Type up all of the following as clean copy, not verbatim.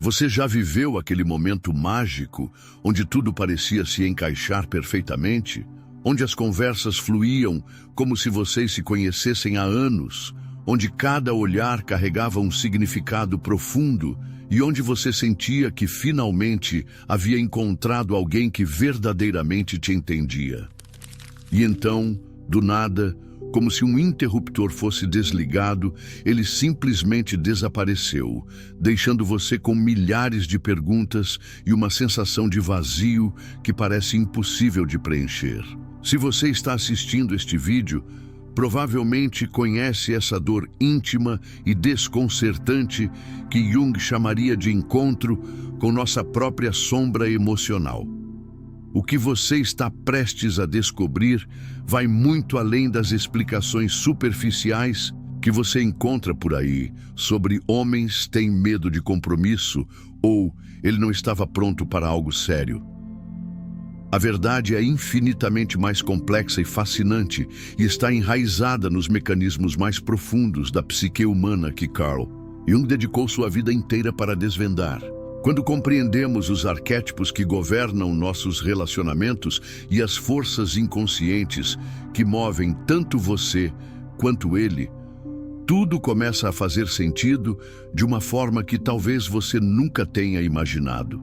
Você já viveu aquele momento mágico onde tudo parecia se encaixar perfeitamente? Onde as conversas fluíam como se vocês se conhecessem há anos? Onde cada olhar carregava um significado profundo e onde você sentia que finalmente havia encontrado alguém que verdadeiramente te entendia? E então, do nada, como se um interruptor fosse desligado, ele simplesmente desapareceu, deixando você com milhares de perguntas e uma sensação de vazio que parece impossível de preencher. Se você está assistindo este vídeo, provavelmente conhece essa dor íntima e desconcertante que Jung chamaria de encontro com nossa própria sombra emocional. O que você está prestes a descobrir vai muito além das explicações superficiais que você encontra por aí sobre homens têm medo de compromisso ou ele não estava pronto para algo sério. A verdade é infinitamente mais complexa e fascinante e está enraizada nos mecanismos mais profundos da psique humana que Carl Jung dedicou sua vida inteira para desvendar. Quando compreendemos os arquétipos que governam nossos relacionamentos e as forças inconscientes que movem tanto você quanto ele, tudo começa a fazer sentido de uma forma que talvez você nunca tenha imaginado.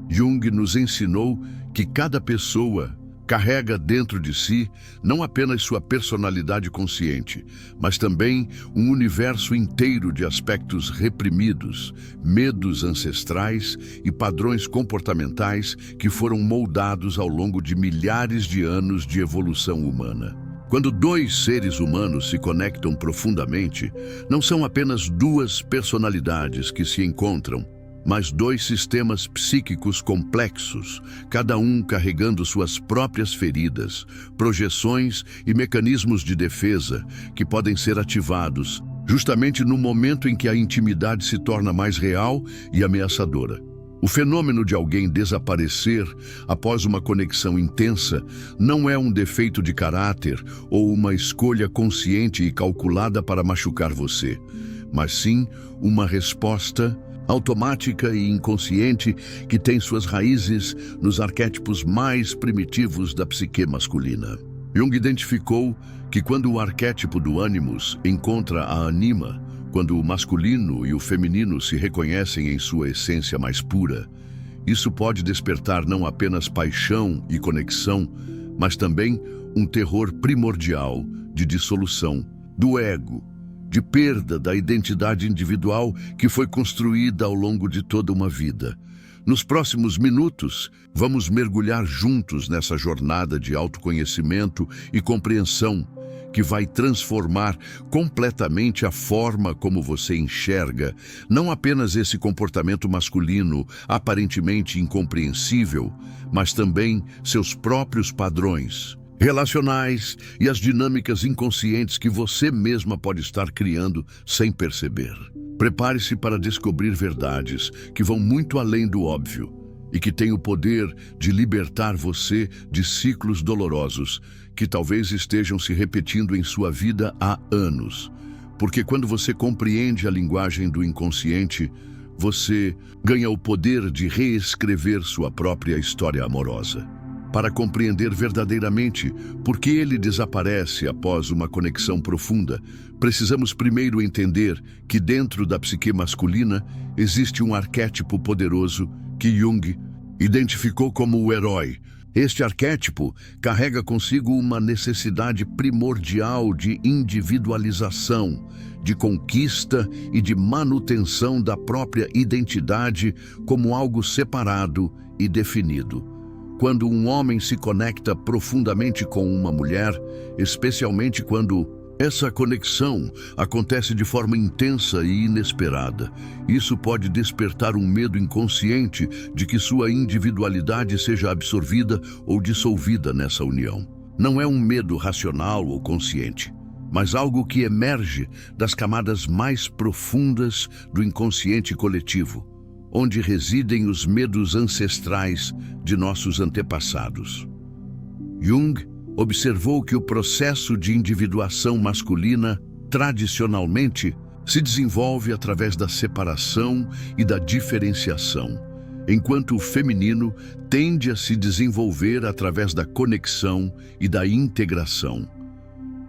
Jung nos ensinou que cada pessoa carrega dentro de si não apenas sua personalidade consciente, mas também um universo inteiro de aspectos reprimidos, medos ancestrais e padrões comportamentais que foram moldados ao longo de milhares de anos de evolução humana. Quando dois seres humanos se conectam profundamente, não são apenas duas personalidades que se encontram, mas dois sistemas psíquicos complexos, cada um carregando suas próprias feridas, projeções e mecanismos de defesa que podem ser ativados justamente no momento em que a intimidade se torna mais real e ameaçadora. O fenômeno de alguém desaparecer após uma conexão intensa não é um defeito de caráter ou uma escolha consciente e calculada para machucar você, mas sim uma resposta automática e inconsciente que tem suas raízes nos arquétipos mais primitivos da psique masculina. Jung identificou que quando o arquétipo do ânimos encontra a anima, quando o masculino e o feminino se reconhecem em sua essência mais pura, isso pode despertar não apenas paixão e conexão, mas também um terror primordial de dissolução do ego, de perda da identidade individual que foi construída ao longo de toda uma vida. Nos próximos minutos, vamos mergulhar juntos nessa jornada de autoconhecimento e compreensão que vai transformar completamente a forma como você enxerga não apenas esse comportamento masculino aparentemente incompreensível, mas também seus próprios padrões relacionais e as dinâmicas inconscientes que você mesma pode estar criando sem perceber. Prepare-se para descobrir verdades que vão muito além do óbvio e que têm o poder de libertar você de ciclos dolorosos que talvez estejam se repetindo em sua vida há anos. Porque quando você compreende a linguagem do inconsciente, você ganha o poder de reescrever sua própria história amorosa. Para compreender verdadeiramente por que ele desaparece após uma conexão profunda, precisamos primeiro entender que dentro da psique masculina existe um arquétipo poderoso que Jung identificou como o herói. Este arquétipo carrega consigo uma necessidade primordial de individualização, de conquista e de manutenção da própria identidade como algo separado e definido. Quando um homem se conecta profundamente com uma mulher, especialmente quando essa conexão acontece de forma intensa e inesperada, isso pode despertar um medo inconsciente de que sua individualidade seja absorvida ou dissolvida nessa união. Não é um medo racional ou consciente, mas algo que emerge das camadas mais profundas do inconsciente coletivo, onde residem os medos ancestrais de nossos antepassados. Jung observou que o processo de individuação masculina, tradicionalmente, se desenvolve através da separação e da diferenciação, enquanto o feminino tende a se desenvolver através da conexão e da integração.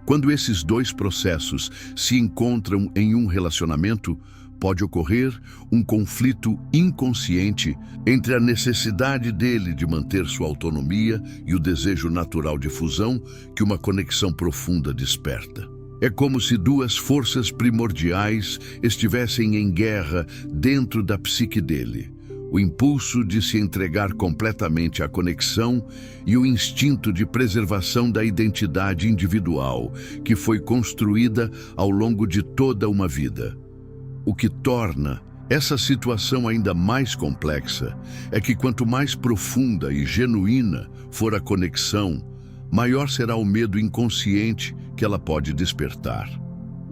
Quando esses dois processos se encontram em um relacionamento, pode ocorrer um conflito inconsciente entre a necessidade dele de manter sua autonomia e o desejo natural de fusão que uma conexão profunda desperta. É como se duas forças primordiais estivessem em guerra dentro da psique dele: o impulso de se entregar completamente à conexão e o instinto de preservação da identidade individual que foi construída ao longo de toda uma vida. O que torna essa situação ainda mais complexa é que quanto mais profunda e genuína for a conexão, maior será o medo inconsciente que ela pode despertar.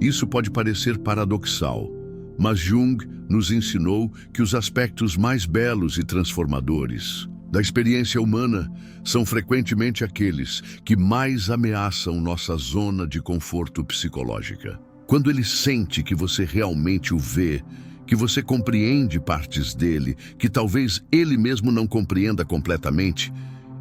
Isso pode parecer paradoxal, mas Jung nos ensinou que os aspectos mais belos e transformadores da experiência humana são frequentemente aqueles que mais ameaçam nossa zona de conforto psicológica. Quando ele sente que você realmente o vê, que você compreende partes dele, que talvez ele mesmo não compreenda completamente,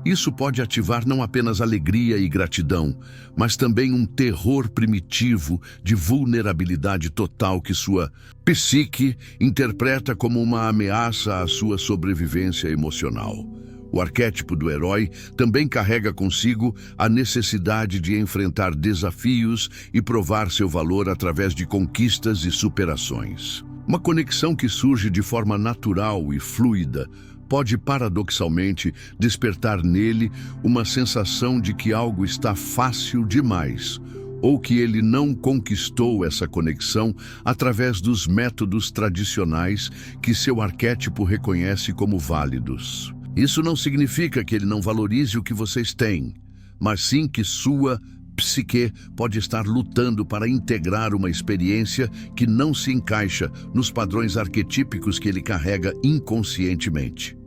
isso pode ativar não apenas alegria e gratidão, mas também um terror primitivo de vulnerabilidade total que sua psique interpreta como uma ameaça à sua sobrevivência emocional. O arquétipo do herói também carrega consigo a necessidade de enfrentar desafios e provar seu valor através de conquistas e superações. Uma conexão que surge de forma natural e fluida pode paradoxalmente despertar nele uma sensação de que algo está fácil demais, ou que ele não conquistou essa conexão através dos métodos tradicionais que seu arquétipo reconhece como válidos. Isso não significa que ele não valorize o que vocês têm, mas sim que sua psique pode estar lutando para integrar uma experiência que não se encaixa nos padrões arquetípicos que ele carrega inconscientemente.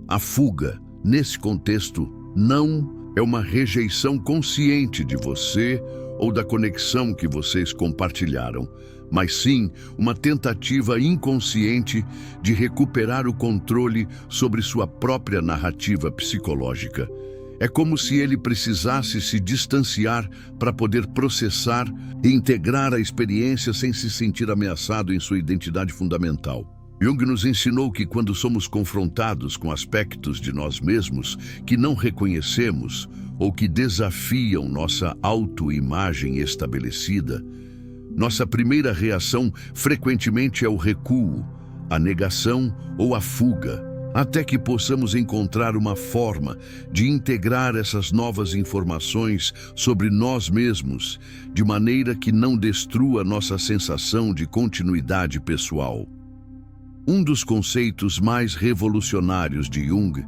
A fuga, nesse contexto, não é uma rejeição consciente de você ou da conexão que vocês compartilharam, mas sim uma tentativa inconsciente de recuperar o controle sobre sua própria narrativa psicológica. É como se ele precisasse se distanciar para poder processar e integrar a experiência sem se sentir ameaçado em sua identidade fundamental. Jung nos ensinou que quando somos confrontados com aspectos de nós mesmos que não reconhecemos ou que desafiam nossa autoimagem estabelecida, nossa primeira reação frequentemente é o recuo, a negação ou a fuga, até que possamos encontrar uma forma de integrar essas novas informações sobre nós mesmos, de maneira que não destrua nossa sensação de continuidade pessoal. Um dos conceitos mais revolucionários de Jung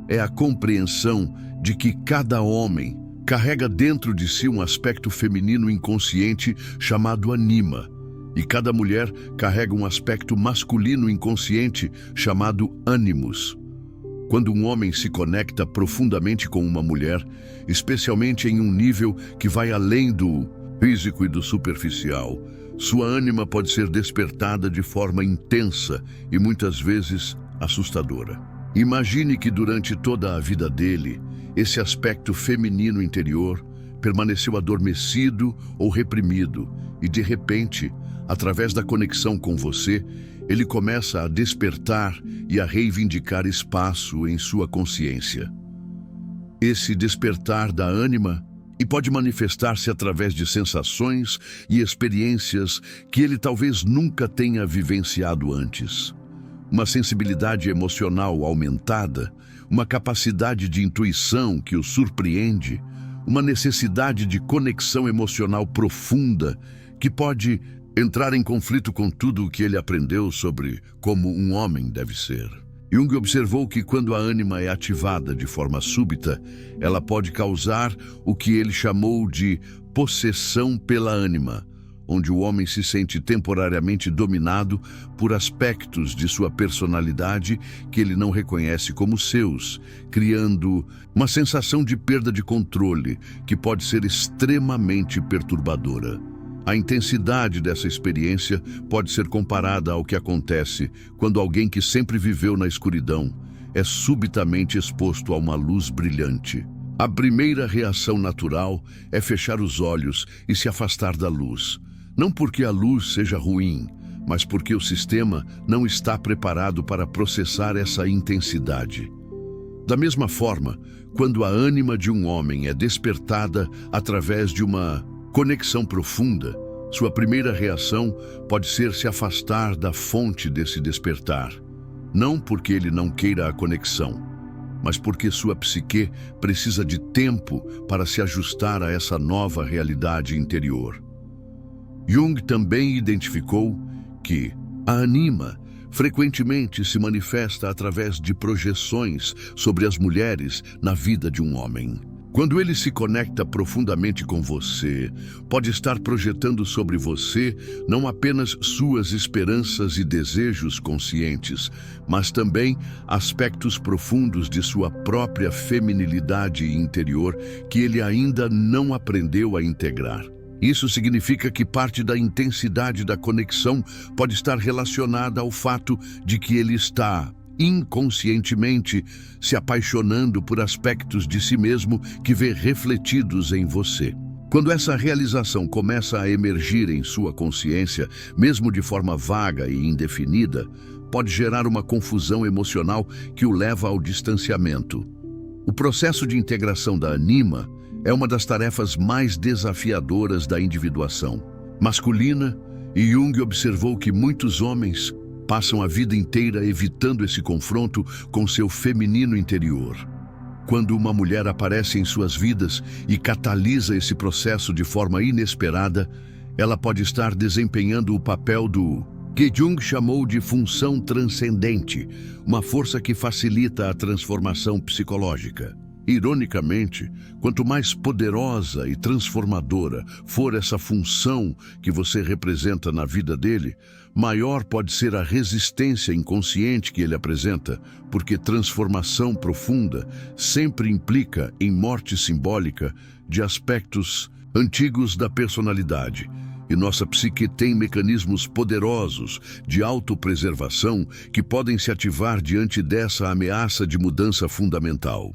é a compreensão de que cada homem carrega dentro de si um aspecto feminino inconsciente chamado anima, e cada mulher carrega um aspecto masculino inconsciente chamado ânimos. Quando um homem se conecta profundamente com uma mulher, especialmente em um nível que vai além do físico e do superficial, sua ânima pode ser despertada de forma intensa e muitas vezes assustadora. Imagine que durante toda a vida dele, esse aspecto feminino interior permaneceu adormecido ou reprimido e, de repente, através da conexão com você, ele começa a despertar e a reivindicar espaço em sua consciência. Esse despertar da ânima e pode manifestar-se através de sensações e experiências que ele talvez nunca tenha vivenciado antes. Uma sensibilidade emocional aumentada, uma capacidade de intuição que o surpreende, uma necessidade de conexão emocional profunda que pode entrar em conflito com tudo o que ele aprendeu sobre como um homem deve ser. Jung observou que quando a ânima é ativada de forma súbita, ela pode causar o que ele chamou de possessão pela ânima, onde o homem se sente temporariamente dominado por aspectos de sua personalidade que ele não reconhece como seus, criando uma sensação de perda de controle que pode ser extremamente perturbadora. A intensidade dessa experiência pode ser comparada ao que acontece quando alguém que sempre viveu na escuridão é subitamente exposto a uma luz brilhante. A primeira reação natural é fechar os olhos e se afastar da luz. Não porque a luz seja ruim, mas porque o sistema não está preparado para processar essa intensidade. Da mesma forma, quando a ânima de um homem é despertada através de uma conexão profunda, sua primeira reação pode ser se afastar da fonte desse despertar. Não porque ele não queira a conexão, mas porque sua psique precisa de tempo para se ajustar a essa nova realidade interior. Jung também identificou que a anima frequentemente se manifesta através de projeções sobre as mulheres na vida de um homem. Quando ele se conecta profundamente com você, pode estar projetando sobre você não apenas suas esperanças e desejos conscientes, mas também aspectos profundos de sua própria feminilidade interior que ele ainda não aprendeu a integrar. Isso significa que parte da intensidade da conexão pode estar relacionada ao fato de que ele está inconscientemente se apaixonando por aspectos de si mesmo que vê refletidos em você. Quando essa realização começa a emergir em sua consciência, mesmo de forma vaga e indefinida, pode gerar uma confusão emocional que o leva ao distanciamento. O processo de integração da anima é uma das tarefas mais desafiadoras da individuação masculina, e Jung observou que muitos homens passam a vida inteira evitando esse confronto com seu feminino interior. Quando uma mulher aparece em suas vidas e catalisa esse processo de forma inesperada, ela pode estar desempenhando o papel do que Jung chamou de função transcendente, uma força que facilita a transformação psicológica. Ironicamente, quanto mais poderosa e transformadora for essa função que você representa na vida dele, maior pode ser a resistência inconsciente que ele apresenta, porque transformação profunda sempre implica em morte simbólica de aspectos antigos da personalidade. E nossa psique tem mecanismos poderosos de autopreservação que podem se ativar diante dessa ameaça de mudança fundamental.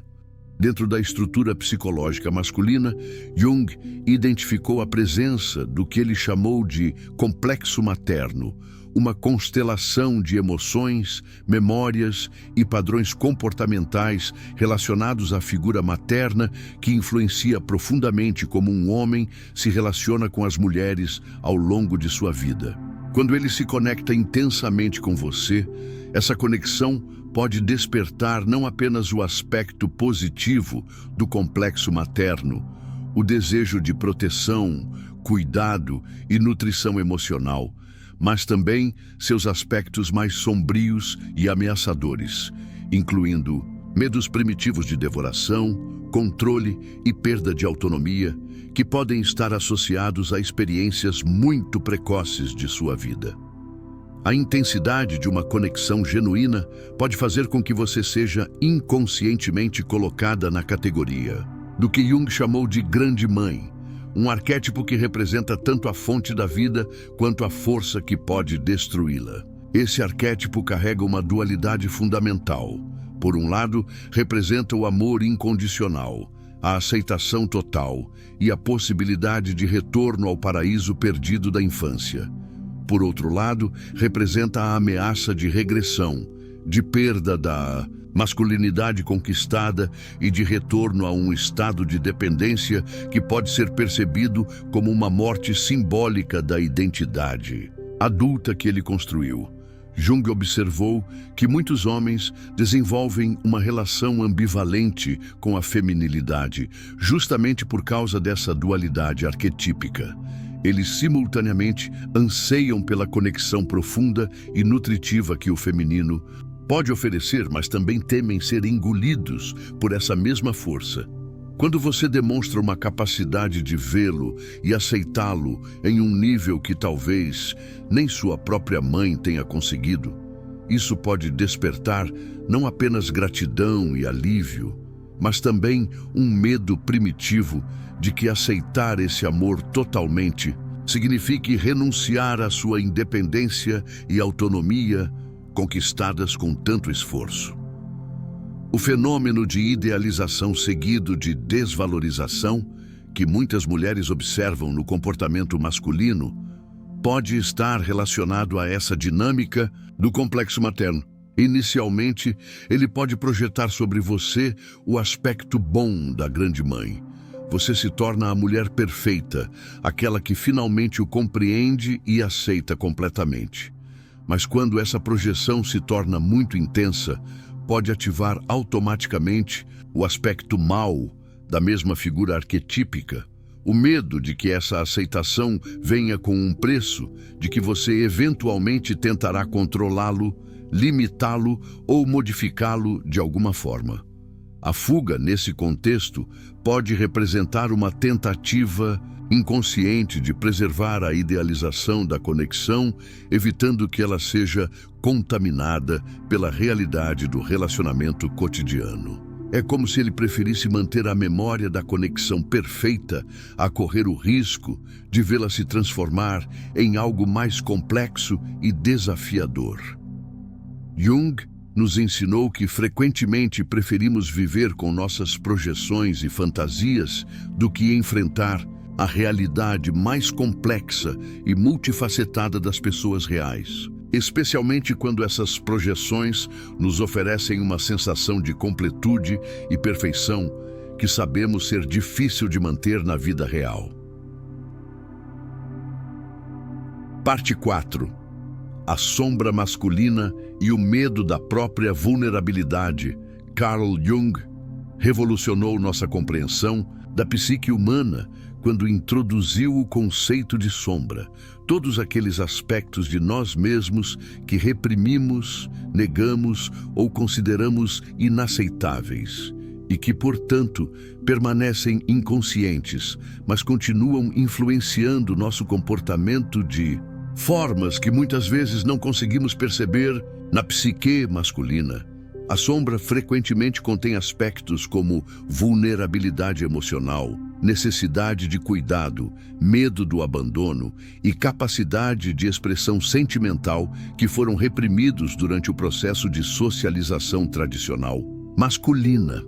Dentro da estrutura psicológica masculina, Jung identificou a presença do que ele chamou de complexo materno, uma constelação de emoções, memórias e padrões comportamentais relacionados à figura materna que influencia profundamente como um homem se relaciona com as mulheres ao longo de sua vida. Quando ele se conecta intensamente com você, essa conexão pode despertar não apenas o aspecto positivo do complexo materno, o desejo de proteção, cuidado e nutrição emocional, mas também seus aspectos mais sombrios e ameaçadores, incluindo medos primitivos de devoração, controle e perda de autonomia, que podem estar associados a experiências muito precoces de sua vida. A intensidade de uma conexão genuína pode fazer com que você seja inconscientemente colocada na categoria do que Jung chamou de grande mãe, um arquétipo que representa tanto a fonte da vida quanto a força que pode destruí-la. Esse arquétipo carrega uma dualidade fundamental. Por um lado, representa o amor incondicional, a aceitação total e a possibilidade de retorno ao paraíso perdido da infância. Por outro lado, representa a ameaça de regressão, de perda da masculinidade conquistada e de retorno a um estado de dependência que pode ser percebido como uma morte simbólica da identidade adulta que ele construiu. Jung observou que muitos homens desenvolvem uma relação ambivalente com a feminilidade, justamente por causa dessa dualidade arquetípica. Eles simultaneamente anseiam pela conexão profunda e nutritiva que o feminino pode oferecer, mas também temem ser engolidos por essa mesma força. Quando você demonstra uma capacidade de vê-lo e aceitá-lo em um nível que talvez nem sua própria mãe tenha conseguido, isso pode despertar não apenas gratidão e alívio, mas também um medo primitivo de que aceitar esse amor totalmente signifique renunciar à sua independência e autonomia conquistadas com tanto esforço. O fenômeno de idealização seguido de desvalorização que muitas mulheres observam no comportamento masculino pode estar relacionado a essa dinâmica do complexo materno. Inicialmente, ele pode projetar sobre você o aspecto bom da grande mãe. Você se torna a mulher perfeita, aquela que finalmente o compreende e aceita completamente. Mas quando essa projeção se torna muito intensa, pode ativar automaticamente o aspecto mau da mesma figura arquetípica. O medo de que essa aceitação venha com um preço, de que você eventualmente tentará controlá-lo, limitá-lo ou modificá-lo de alguma forma. A fuga, nesse contexto, pode representar uma tentativa inconsciente de preservar a idealização da conexão, evitando que ela seja contaminada pela realidade do relacionamento cotidiano. É como se ele preferisse manter a memória da conexão perfeita a correr o risco de vê-la se transformar em algo mais complexo e desafiador. Jung nos ensinou que frequentemente preferimos viver com nossas projeções e fantasias do que enfrentar a realidade mais complexa e multifacetada das pessoas reais, especialmente quando essas projeções nos oferecem uma sensação de completude e perfeição que sabemos ser difícil de manter na vida real. Parte 4. A sombra masculina e o medo da própria vulnerabilidade. Carl Jung revolucionou nossa compreensão da psique humana quando introduziu o conceito de sombra, todos aqueles aspectos de nós mesmos que reprimimos, negamos ou consideramos inaceitáveis e que, portanto, permanecem inconscientes, mas continuam influenciando nosso comportamento de formas que muitas vezes não conseguimos perceber. Na psique masculina, a sombra frequentemente contém aspectos como vulnerabilidade emocional, necessidade de cuidado, medo do abandono e capacidade de expressão sentimental que foram reprimidos durante o processo de socialização tradicional. Masculina.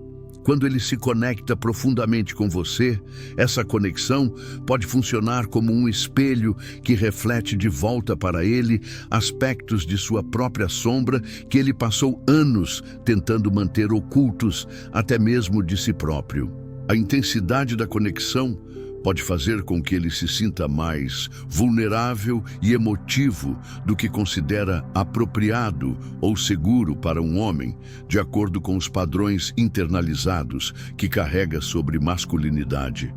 Quando ele se conecta profundamente com você, essa conexão pode funcionar como um espelho que reflete de volta para ele aspectos de sua própria sombra que ele passou anos tentando manter ocultos, até mesmo de si próprio. A intensidade da conexão pode fazer com que ele se sinta mais vulnerável e emotivo do que considera apropriado ou seguro para um homem, de acordo com os padrões internalizados que carrega sobre masculinidade.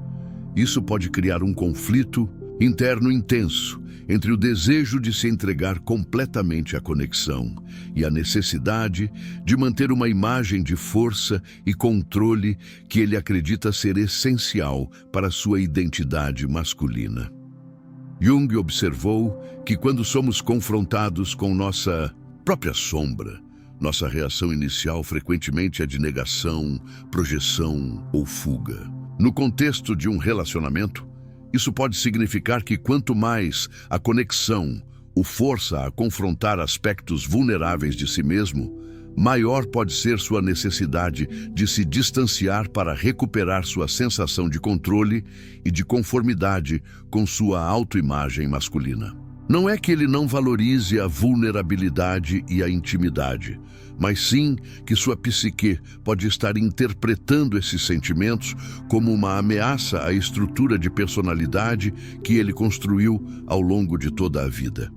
Isso pode criar um conflito interno intenso entre o desejo de se entregar completamente à conexão e a necessidade de manter uma imagem de força e controle que ele acredita ser essencial para sua identidade masculina. Jung observou que quando somos confrontados com nossa própria sombra, nossa reação inicial frequentemente é de negação, projeção ou fuga. No contexto de um relacionamento, isso pode significar que quanto mais a conexão o força a confrontar aspectos vulneráveis de si mesmo, maior pode ser sua necessidade de se distanciar para recuperar sua sensação de controle e de conformidade com sua autoimagem masculina. Não é que ele não valorize a vulnerabilidade e a intimidade, mas sim que sua psique pode estar interpretando esses sentimentos como uma ameaça à estrutura de personalidade que ele construiu ao longo de toda a vida.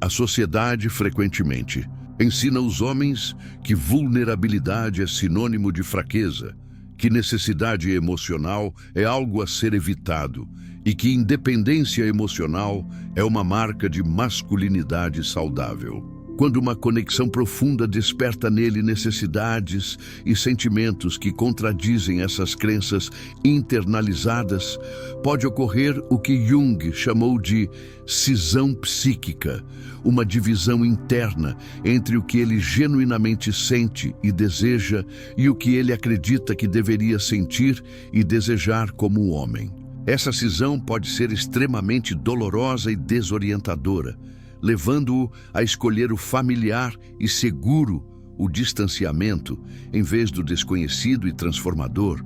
A sociedade, frequentemente, ensina os homens que vulnerabilidade é sinônimo de fraqueza, que necessidade emocional é algo a ser evitado e que independência emocional é uma marca de masculinidade saudável. Quando uma conexão profunda desperta nele necessidades e sentimentos que contradizem essas crenças internalizadas, pode ocorrer o que Jung chamou de cisão psíquica, uma divisão interna entre o que ele genuinamente sente e deseja e o que ele acredita que deveria sentir e desejar como homem. Essa cisão pode ser extremamente dolorosa e desorientadora, levando-o a escolher o familiar e seguro, o distanciamento, em vez do desconhecido e transformador,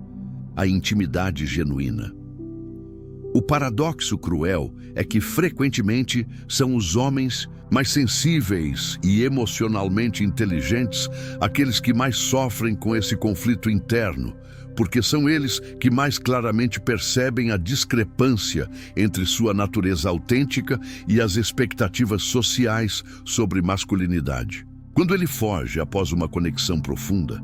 a intimidade genuína. O paradoxo cruel é que, frequentemente, são os homens mais sensíveis e emocionalmente inteligentes aqueles que mais sofrem com esse conflito interno, porque são eles que mais claramente percebem a discrepância entre sua natureza autêntica e as expectativas sociais sobre masculinidade. Quando ele foge após uma conexão profunda,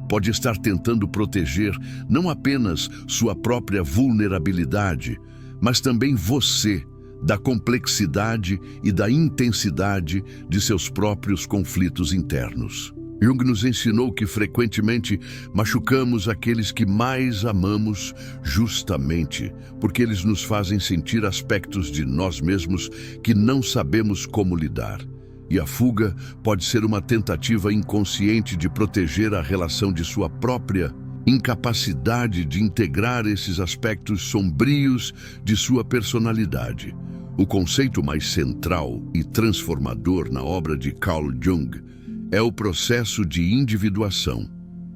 pode estar tentando proteger não apenas sua própria vulnerabilidade, mas também você da complexidade e da intensidade de seus próprios conflitos internos. Jung nos ensinou que frequentemente machucamos aqueles que mais amamos justamente porque eles nos fazem sentir aspectos de nós mesmos que não sabemos como lidar. E a fuga pode ser uma tentativa inconsciente de proteger a relação de sua própria incapacidade de integrar esses aspectos sombrios de sua personalidade. O conceito mais central e transformador na obra de Carl Jung é o processo de individuação,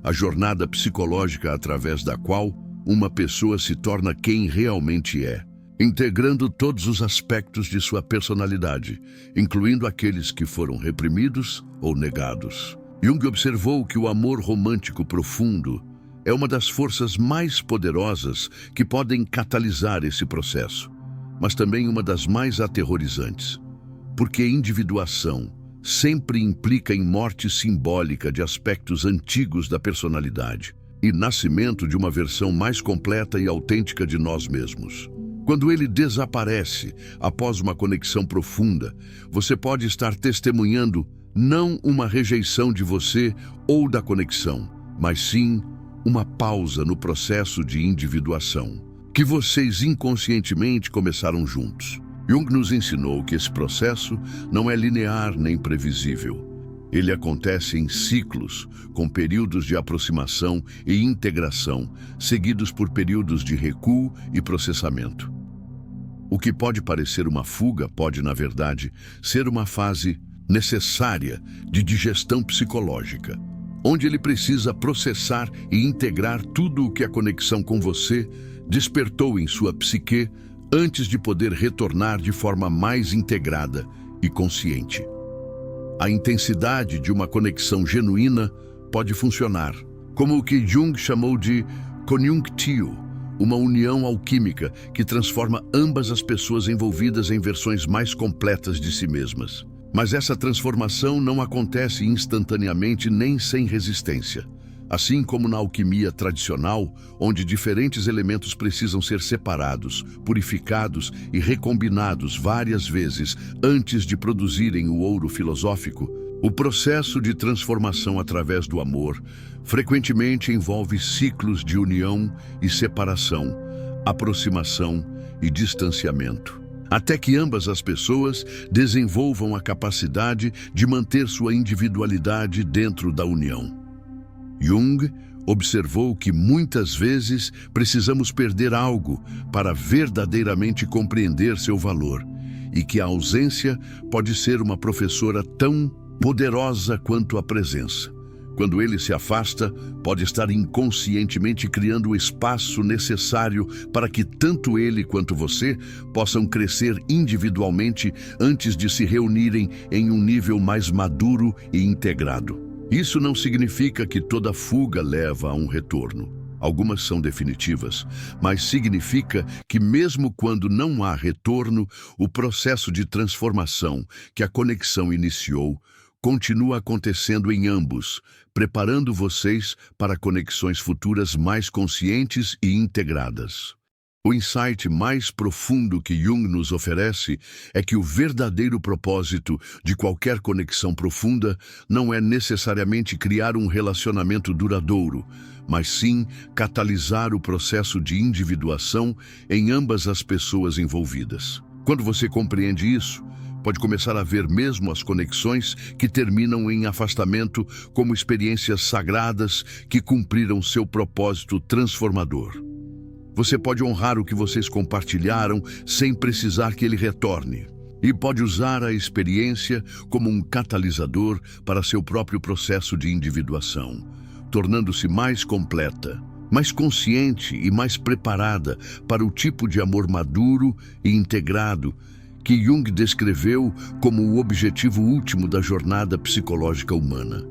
a jornada psicológica através da qual uma pessoa se torna quem realmente é, integrando todos os aspectos de sua personalidade, incluindo aqueles que foram reprimidos ou negados. Jung observou que o amor romântico profundo é uma das forças mais poderosas que podem catalisar esse processo, mas também uma das mais aterrorizantes, porque individuação sempre implica em morte simbólica de aspectos antigos da personalidade e nascimento de uma versão mais completa e autêntica de nós mesmos. Quando ele desaparece após uma conexão profunda, você pode estar testemunhando não uma rejeição de você ou da conexão, mas sim uma pausa no processo de individuação, que vocês inconscientemente começaram juntos. Jung nos ensinou que esse processo não é linear nem previsível. Ele acontece em ciclos, com períodos de aproximação e integração, seguidos por períodos de recuo e processamento. O que pode parecer uma fuga pode, na verdade, ser uma fase necessária de digestão psicológica, onde ele precisa processar e integrar tudo o que a conexão com você despertou em sua psique antes de poder retornar de forma mais integrada e consciente. A intensidade de uma conexão genuína pode funcionar como o que Jung chamou de conjunctio, uma união alquímica que transforma ambas as pessoas envolvidas em versões mais completas de si mesmas. Mas essa transformação não acontece instantaneamente nem sem resistência. Assim como na alquimia tradicional, onde diferentes elementos precisam ser separados, purificados e recombinados várias vezes antes de produzirem o ouro filosófico, o processo de transformação através do amor frequentemente envolve ciclos de união e separação, aproximação e distanciamento, até que ambas as pessoas desenvolvam a capacidade de manter sua individualidade dentro da união. Jung observou que muitas vezes precisamos perder algo para verdadeiramente compreender seu valor, e que a ausência pode ser uma professora tão poderosa quanto a presença. Quando ele se afasta, pode estar inconscientemente criando o espaço necessário para que tanto ele quanto você possam crescer individualmente antes de se reunirem em um nível mais maduro e integrado. Isso não significa que toda fuga leva a um retorno. Algumas são definitivas, mas significa que mesmo quando não há retorno, o processo de transformação que a conexão iniciou continua acontecendo em ambos, preparando vocês para conexões futuras mais conscientes e integradas. O insight mais profundo que Jung nos oferece é que o verdadeiro propósito de qualquer conexão profunda não é necessariamente criar um relacionamento duradouro, mas sim catalisar o processo de individuação em ambas as pessoas envolvidas. Quando você compreende isso, pode começar a ver mesmo as conexões que terminam em afastamento como experiências sagradas que cumpriram seu propósito transformador. Você pode honrar o que vocês compartilharam sem precisar que ele retorne. E pode usar a experiência como um catalisador para seu próprio processo de individuação, tornando-se mais completa, mais consciente e mais preparada para o tipo de amor maduro e integrado que Jung descreveu como o objetivo último da jornada psicológica humana.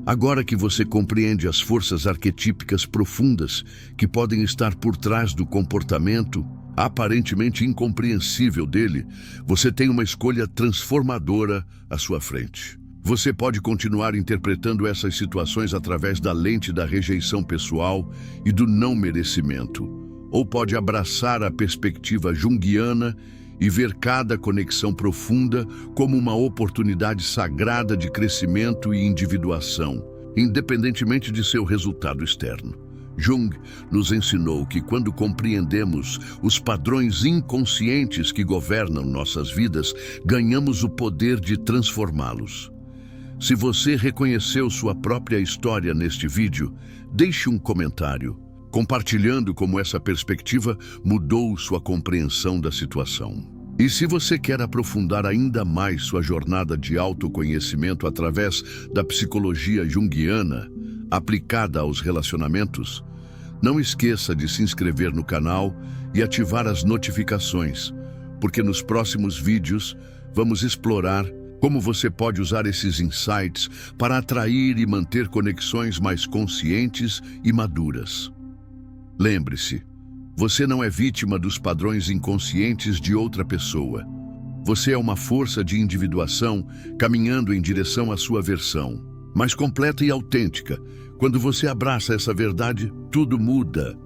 Agora que você compreende as forças arquetípicas profundas que podem estar por trás do comportamento aparentemente incompreensível dele, você tem uma escolha transformadora à sua frente. Você pode continuar interpretando essas situações através da lente da rejeição pessoal e do não merecimento, ou pode abraçar a perspectiva junguiana e ver cada conexão profunda como uma oportunidade sagrada de crescimento e individuação, independentemente de seu resultado externo. Jung nos ensinou que quando compreendemos os padrões inconscientes que governam nossas vidas, ganhamos o poder de transformá-los. Se você reconheceu sua própria história neste vídeo, deixe um comentário, compartilhando como essa perspectiva mudou sua compreensão da situação. E se você quer aprofundar ainda mais sua jornada de autoconhecimento através da psicologia junguiana, aplicada aos relacionamentos, não esqueça de se inscrever no canal e ativar as notificações, porque nos próximos vídeos vamos explorar como você pode usar esses insights para atrair e manter conexões mais conscientes e maduras. Lembre-se, você não é vítima dos padrões inconscientes de outra pessoa. Você é uma força de individuação caminhando em direção à sua versão mais completa e autêntica. Quando você abraça essa verdade, tudo muda.